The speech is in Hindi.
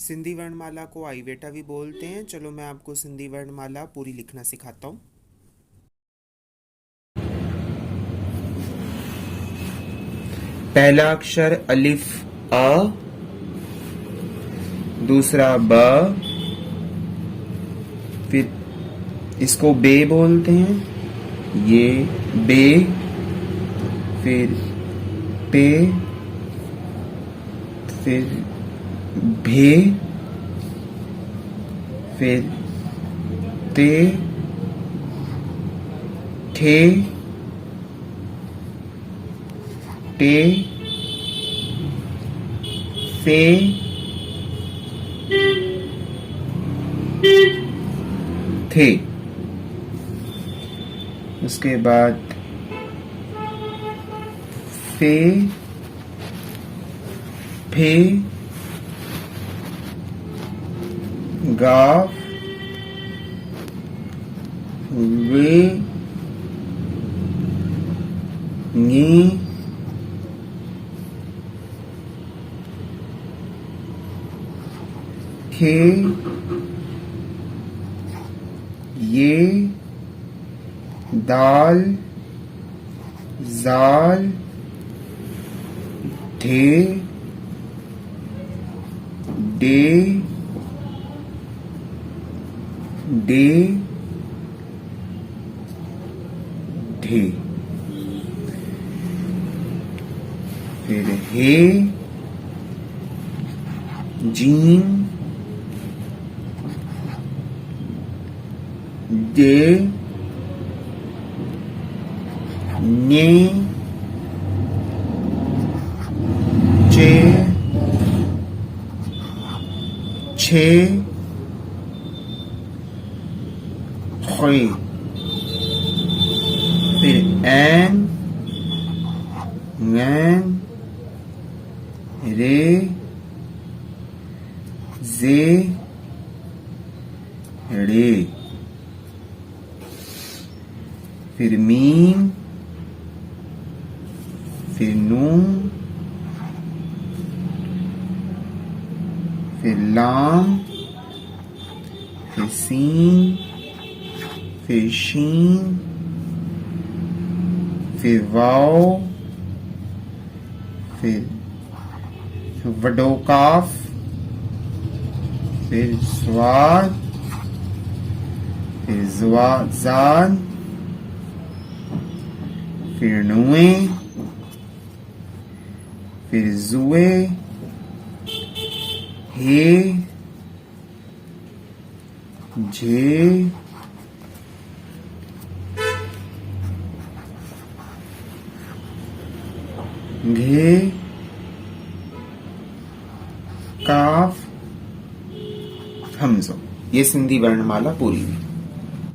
सिंधी वर्णमाला को आईवेटा भी बोलते हैं। चलो मैं आपको सिंधी वर्णमाला पूरी लिखना सिखाता हूँ। पहला अक्षर अलिफ अ, दूसरा ब, फिर इसको बे बोलते हैं, ये बे, फिर पे, फिर भे, फिर ते, ठे, टे, फे, थे। उसके बाद फे, फे, गाव, वे, नी, खे, ये, दाल, जाल, ढे, डे, डे, ढे, फिर हे, जीन, दे, ने, चे, छे, खे, फिर एन, ngैन, रे, जे, रे, फिर मीम, फिर नून, फिर लाम, फिर सीन, फिर शीन, फिर वाव, फिर वडो काफ, फिर स्वाद, फिर जान, फिर नुए, फिर जुए, हे, जे, घे, काफ, हमज़ो। ये सिंधी वर्णमाला पूरी हुई।